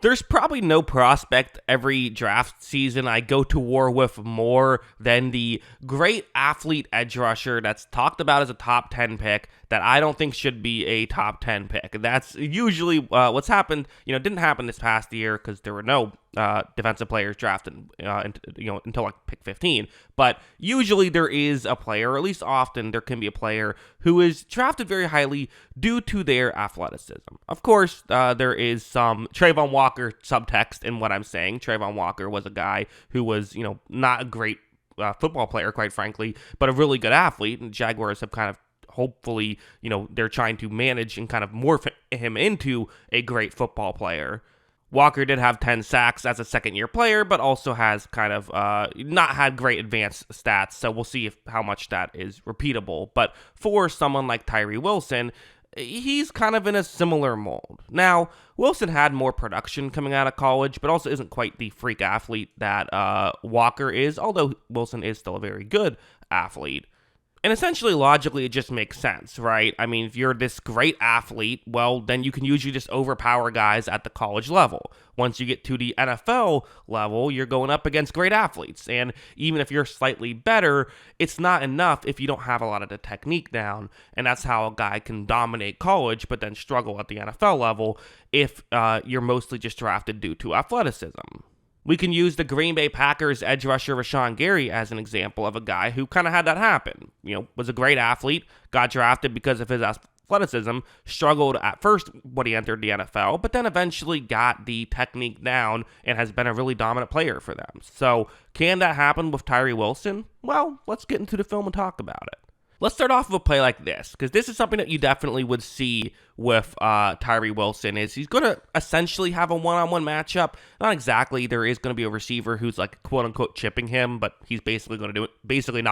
There's probably no prospect every draft season I go to war with more than the great athlete edge rusher that's talked about as a top 10 pick that I don't think should be a top 10 pick. That's usually what's happened. Didn't happen this past year because there were no defensive players drafted until like pick 15. But usually there is a player, or at least often there can be a player who is drafted very highly due to their athleticism. Of course, there is some Trayvon Walker subtext in what I'm saying. Trayvon Walker was a guy who was, not a great football player, quite frankly, but a really good athlete, and Jaguars have kind of hopefully, they're trying to manage and kind of morph him into a great football player. Walker did have 10 sacks as a second-year player, but also has kind of not had great advanced stats, so we'll see how much that is repeatable. But for someone like Tyree Wilson, he's kind of in a similar mold. Now, Wilson had more production coming out of college, but also isn't quite the freak athlete that Walker is, although Wilson is still a very good athlete. And essentially, logically, it just makes sense, right? I mean, if you're this great athlete, well, then you can usually just overpower guys at the college level. Once you get to the NFL level, you're going up against great athletes. And even if you're slightly better, it's not enough if you don't have a lot of the technique down. And that's how a guy can dominate college, but then struggle at the NFL level if you're mostly just drafted due to athleticism. We can use the Green Bay Packers edge rusher Rashawn Gary as an example of a guy who kind of had that happen. Was a great athlete, got drafted because of his athleticism, struggled at first when he entered the NFL, but then eventually got the technique down and has been a really dominant player for them. So, can that happen with Tyree Wilson? Well, let's get into the film and talk about it. Let's start off with a play like this, because this is something that you definitely would see with Tyree Wilson, is he's going to essentially have a one-on-one matchup. Not exactly. There is going to be a receiver who's like quote-unquote chipping him, but he's basically not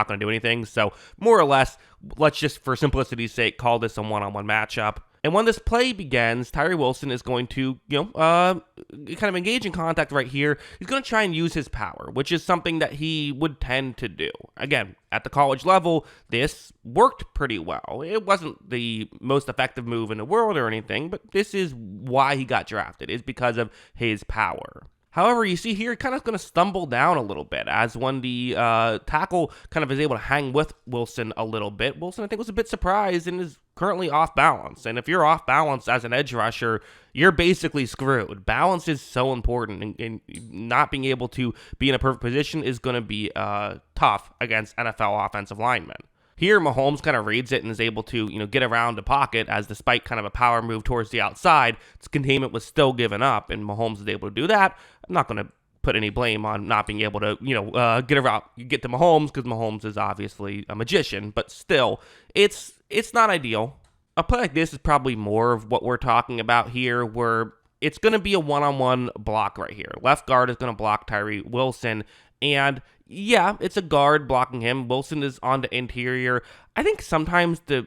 going to do anything. So more or less, let's just, for simplicity's sake, call this a one-on-one matchup. And when this play begins, Tyree Wilson is going to, kind of engage in contact right here. He's going to try and use his power, which is something that he would tend to do. Again, at the college level, this worked pretty well. It wasn't the most effective move in the world or anything, but this is why he got drafted, is because of his power. However, you see here, kind of going to stumble down a little bit as when the tackle kind of is able to hang with Wilson a little bit. Wilson, I think, was a bit surprised and is currently off balance. And if you're off balance as an edge rusher, you're basically screwed. Balance is so important, and not being able to be in a perfect position is going to be tough against NFL offensive linemen. Here, Mahomes kind of reads it and is able to, get around the pocket, as despite kind of a power move towards the outside, its containment was still given up, and Mahomes is able to do that. I'm not going to put any blame on not being able to, get to Mahomes, because Mahomes is obviously a magician, but still, it's not ideal. A play like this is probably more of what we're talking about here, where it's going to be a one-on-one block right here. Left guard is going to block Tyree Wilson, and yeah, it's a guard blocking him. Wilson is on the interior. I think sometimes the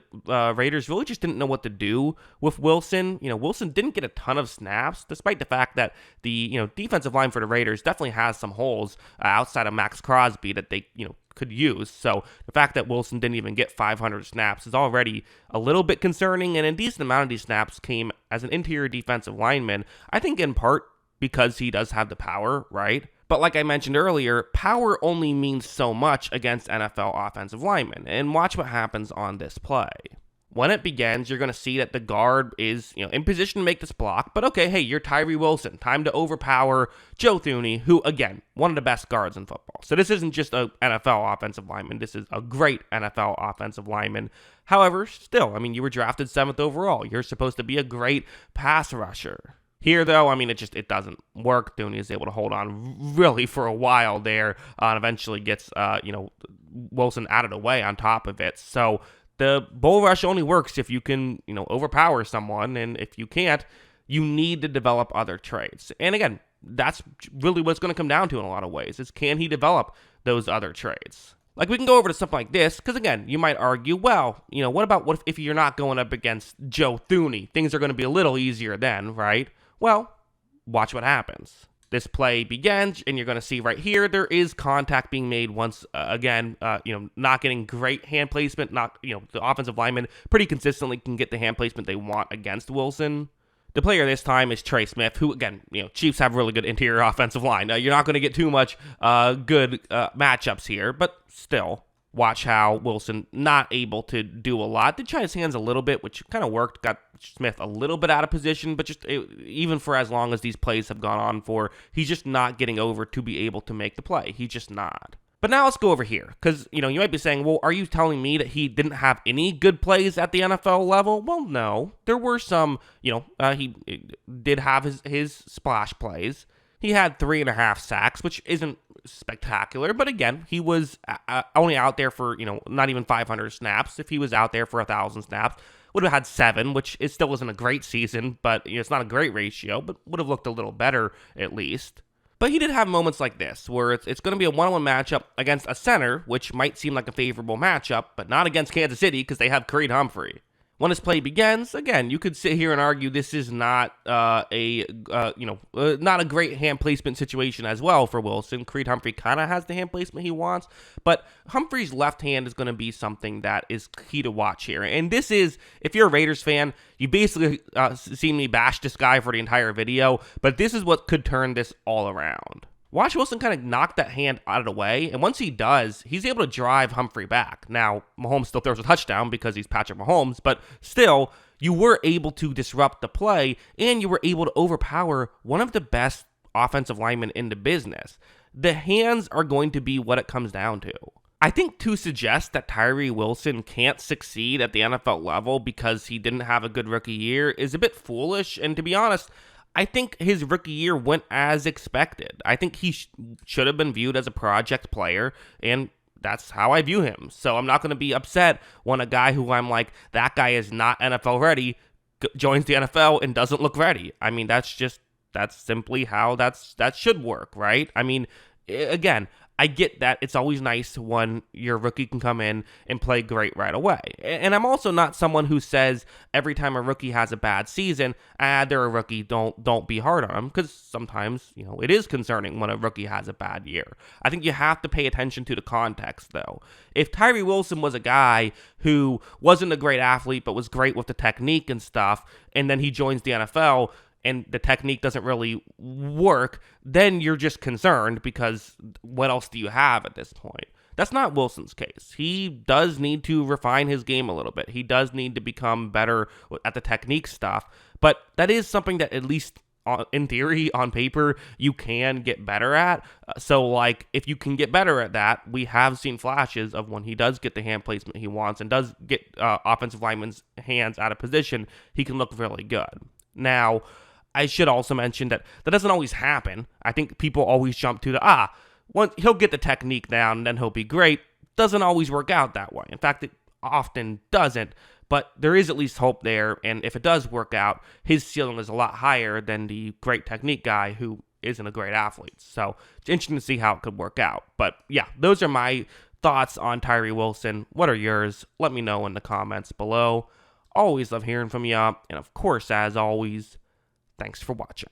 Raiders really just didn't know what to do with Wilson. Wilson didn't get a ton of snaps, despite the fact that the defensive line for the Raiders definitely has some holes outside of Max Crosby that they could use. So the fact that Wilson didn't even get 500 snaps is already a little bit concerning, and a decent amount of these snaps came as an interior defensive lineman. I think in part because he does have the power, right? But like I mentioned earlier, power only means so much against NFL offensive linemen. And watch what happens on this play. When it begins, you're going to see that the guard is, in position to make this block. But okay, hey, you're Tyree Wilson. Time to overpower Joe Thuney, who, again, one of the best guards in football. So this isn't just an NFL offensive lineman. This is a great NFL offensive lineman. However, still, you were drafted 7th overall. You're supposed to be a great pass rusher. Here, though, it doesn't work. Thuney is able to hold on really for a while there, and eventually gets, Wilson out of the way on top of it. So the bull rush only works if you can, overpower someone, and if you can't, you need to develop other traits. And again, that's really what's going to come down to in a lot of ways, is can he develop those other traits? Like, we can go over to something like this, because again, you might argue, well, what if you're not going up against Joe Thuney? Things are going to be a little easier then, right? Well, watch what happens. This play begins, and you're going to see right here, there is contact being made once again, not getting great hand placement, the offensive lineman pretty consistently can get the hand placement they want against Wilson. The player this time is Trey Smith, who, again, Chiefs have really good interior offensive line. You're not going to get too much good matchups here, but still, watch how Wilson not able to do a lot. Did try his hands a little bit, which kind of worked. Got Smith a little bit out of position, but even for as long as these plays have gone on for, he's just not getting over to be able to make the play. He's just not. But now let's go over here, because, you might be saying, well, are you telling me that he didn't have any good plays at the NFL level? Well, no. There were some, he did have his splash plays. He had 3.5 sacks, which isn't spectacular, but again, he was only out there for, not even 500 snaps. If he was out there for 1,000 snaps, would have had 7, which still isn't a great season, but it's not a great ratio, but would have looked a little better at least. But he did have moments like this, where it's going to be a one-on-one matchup against a center, which might seem like a favorable matchup, but not against Kansas City because they have Creed Humphrey. When his play begins, again, you could sit here and argue this is not not a great hand placement situation as well for Wilson. Creed Humphrey kind of has the hand placement he wants, but Humphrey's left hand is going to be something that is key to watch here. And this is, if you're a Raiders fan, you basically seen me bash this guy for the entire video, but this is what could turn this all around. Watch Wilson kind of knock that hand out of the way, and once he does, he's able to drive Humphrey back. Now, Mahomes still throws a touchdown because he's Patrick Mahomes, but still, you were able to disrupt the play, and you were able to overpower one of the best offensive linemen in the business. The hands are going to be what it comes down to. I think to suggest that Tyree Wilson can't succeed at the NFL level because he didn't have a good rookie year is a bit foolish, and to be honest, I think his rookie year went as expected. I think he should have been viewed as a project player, and that's how I view him. So I'm not going to be upset when a guy who I'm like, that guy is not NFL ready, joins the NFL and doesn't look ready. I mean, that's simply how that should work, right? I mean, again, I get that it's always nice when your rookie can come in and play great right away. And I'm also not someone who says every time a rookie has a bad season, they're a rookie, don't be hard on them, because sometimes, it is concerning when a rookie has a bad year. I think you have to pay attention to the context, though. If Tyree Wilson was a guy who wasn't a great athlete but was great with the technique and stuff, and then he joins the NFL, and the technique doesn't really work, then you're just concerned because what else do you have at this point? That's not Wilson's case. He does need to refine his game a little bit. He does need to become better at the technique stuff, but that is something that at least in theory, on paper, you can get better at. So, if you can get better at that, we have seen flashes of when he does get the hand placement he wants and does get offensive linemen's hands out of position, he can look really good. Now, I should also mention that doesn't always happen. I think people always jump to he'll get the technique down and then he'll be great. Doesn't always work out that way. In fact, it often doesn't, but there is at least hope there, and if it does work out, his ceiling is a lot higher than the great technique guy who isn't a great athlete. So it's interesting to see how it could work out. But yeah, those are my thoughts on Tyree Wilson. What are yours? Let me know in the comments below. Always love hearing from you, and of course, as always, thanks for watching.